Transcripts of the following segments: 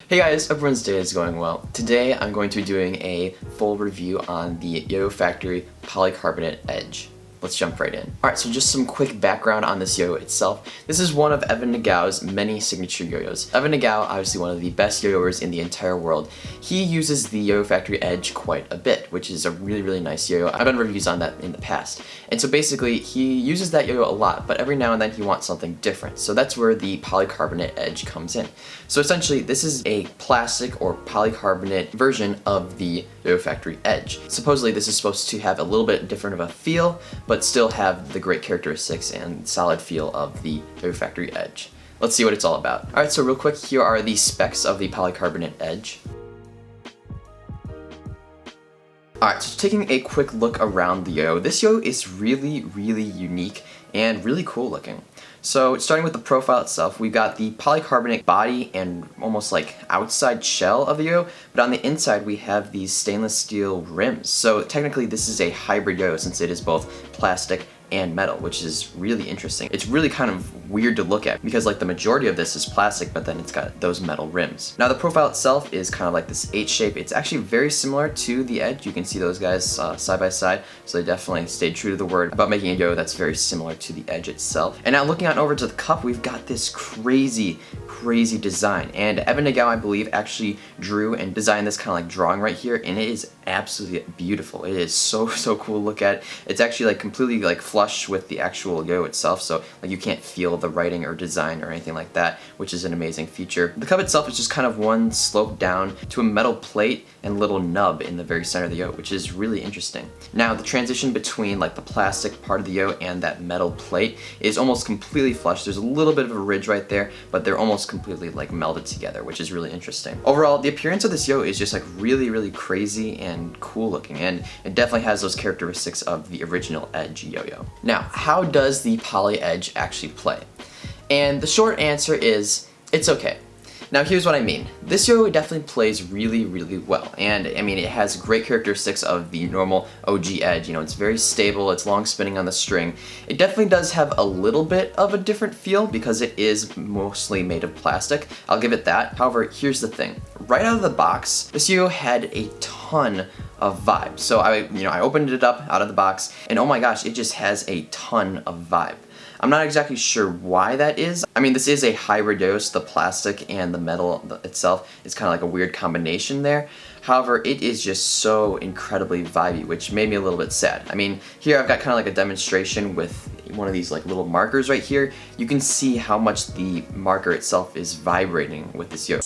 Hey guys, everyone's day is going well. Today I'm going to be doing a full review on the YoYoFactory Polycarbonate Edge. Let's jump right in. Alright, so just some quick background on this yo-yo itself. This is one of Evan Nagao's many signature yo-yos. Evan Nagao, obviously one of the best yo-yoers in the entire world. He uses the YoYoFactory Edge quite a bit, which is a really nice yo-yo. I've done reviews on that in the past. And so basically, he uses that yo-yo a lot, but every now and then he wants something different. So that's where the Polycarbonate Edge comes in. So essentially, this is a plastic or polycarbonate version of the YoYoFactory Edge. Supposedly, this is supposed to have a little bit different of a feel, but still have the great characteristics and solid feel of the YoYoFactory Edge. Let's see what it's all about. Alright, so real quick, here are the specs of the Polycarbonate Edge. Alright, so taking a quick look around the yo-yo, this yo-yo is really unique and really cool looking. So starting with the profile itself, we've got the polycarbonate body and almost like outside shell of the yo-yo, but on the inside we have these stainless steel rims. So technically this is a hybrid yo-yo since it is both plastic and metal, which is really interesting. It's really kind of weird to look at because like the majority of this is plastic, but then it's got those metal rims. Now the profile itself is kind of like this H shape. It's actually very similar to the Edge. You can see those guys side by side, so they definitely stayed true to the word about making a yo-yo that's very similar to the Edge itself. And now looking on over to the cup, we've got this crazy design. And Evan Nagao, I believe, actually drew and designed this kind of like drawing right here, and it is absolutely beautiful. It is so cool to look at. It's actually like completely like flush with the actual yo-yo itself, so like you can't feel the writing or design or anything like that, which is an amazing feature. The cup itself is just kind of one slope down to a metal plate and little nub in the very center of the yo-yo, which is really interesting. Now the transition between like the plastic part of the yo-yo and that metal plate is almost completely flush. There's a little bit of a ridge right there, but they're almost completely like melded together, which is really interesting. Overall, the appearance of this yo is just like really crazy and cool looking, and it definitely has those characteristics of the original Edge yo-yo. Now, how does the Poly Edge actually play? And the short answer is, it's okay. Now here's what I mean. This yo-yo definitely plays really well, and I mean it has great characteristics of the normal OG Edge. You know, it's very stable, it's long spinning on the string. It definitely does have a little bit of a different feel because it is mostly made of plastic. I'll give it that. However, here's the thing. Right out of the box, this yo-yo had a ton of vibe. So I opened it up out of the box, and oh my gosh, it just has a ton of vibe. I'm not exactly sure why that is. I mean, this is a hybrid yo-yo, so the plastic and the metal itself is kind of like a weird combination there. However, it is just so incredibly vibey, which made me a little bit sad. I mean, here I've got kind of like a demonstration with one of these like little markers right here. You can see how much the marker itself is vibrating with this yo-yo.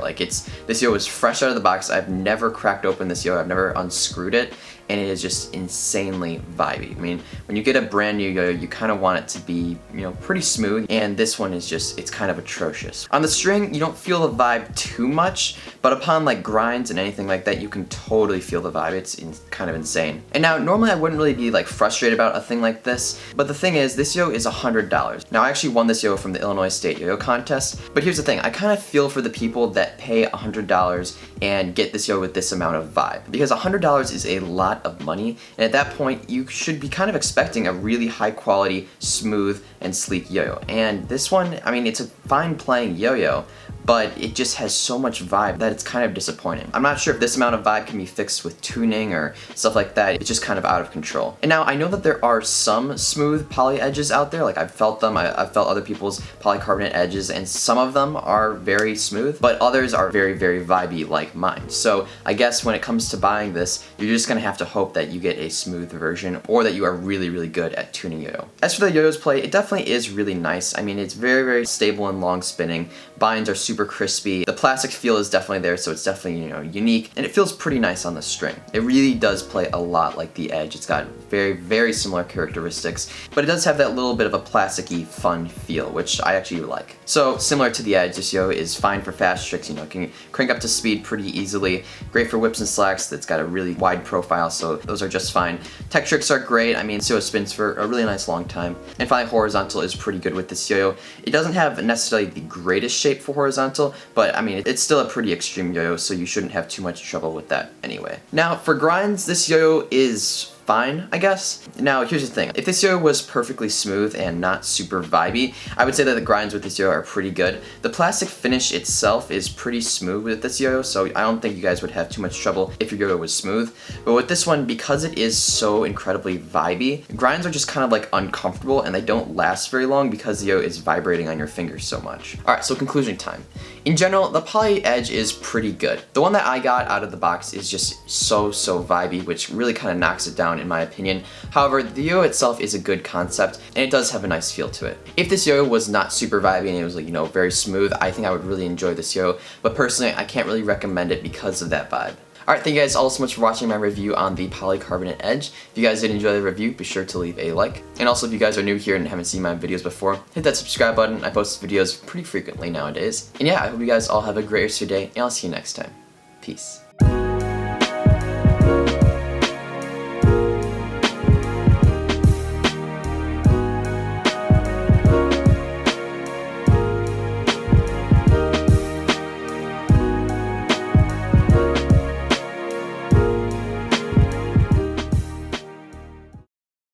Like this yo is fresh out of the box. I've never cracked open this yo, I've never unscrewed it, and it is just insanely vibey. I mean, when you get a brand new yo-yo, you kind of want it to be, you know, pretty smooth, and this one is just, it's kind of atrocious. On the string, you don't feel the vibe too much, but upon like grinds and anything like that, you can totally feel the vibe. It's kind of insane. And now, normally I wouldn't really be like frustrated about a thing like this, but the thing is, this yo is $100. Now, I actually won this yo from the Illinois State Yo-Yo Contest, but here's the thing, I kind of feel for the people that pay $100 and get this yo with this amount of vibe, because $100 is a lot of money, and at that point you should be kind of expecting a really high quality, smooth and sleek yo-yo. And this one, I mean, it's a fine playing yo-yo, but it just has so much vibe that it's kind of disappointing. I'm not sure if this amount of vibe can be fixed with tuning or stuff like that. It's just kind of out of control. And now I know that there are some smooth poly edges out there, like I've felt them, I've felt other people's polycarbonate edges, and some of them are very smooth, but others are very vibey like mine. So I guess when it comes to buying this, you're just gonna have to hope that you get a smooth version, or that you are really good at tuning yo-yo. As for the yo-yo's play, it definitely is really nice. I mean, it's very stable and long spinning. Binds are super crispy. The plastic feel is definitely there, so it's definitely, you know, unique, and it feels pretty nice on the string. It really does play a lot like the Edge. It's got very similar characteristics, but it does have that little bit of a plasticky fun feel, which I actually like. So similar to the Edge, this yo is fine for fast tricks. You know, it can crank up to speed pretty easily. Great for whips and slacks. It's got a really wide profile, so those are just fine. Tech tricks are great. I mean, this yo spins for a really nice long time. And finally, horizontal is pretty good with this yo-yo. It doesn't have necessarily the greatest shape for horizontal, horizontal, but I mean, it's still a pretty extreme yo-yo, so you shouldn't have too much trouble with that anyway. Now, for grinds, this yo-yo is fine, I guess. Now, here's the thing. If this yo-yo was perfectly smooth and not super vibey, I would say that the grinds with this yo-yo are pretty good. The plastic finish itself is pretty smooth with this yo-yo, so I don't think you guys would have too much trouble if your yo-yo was smooth. But with this one, because it is so incredibly vibey, grinds are just kind of like uncomfortable and they don't last very long because the yo-yo is vibrating on your fingers so much. Alright, so conclusion time. In general, the Poly Edge is pretty good. The one that I got out of the box is just so vibey, which really kind of knocks it down in my opinion. However, the yo-yo itself is a good concept and it does have a nice feel to it. If this yo-yo was not super vibey and it was like, you know, very smooth, I think I would really enjoy this yo-yo, but personally I can't really recommend it because of that vibe. Alright, thank you guys all so much for watching my review on the Polycarbonate Edge. If you guys did enjoy the review, be sure to leave a like. And also, if you guys are new here and haven't seen my videos before, hit that subscribe button. I post videos pretty frequently nowadays. And yeah, I hope you guys all have a great rest of your day, and I'll see you next time. Peace.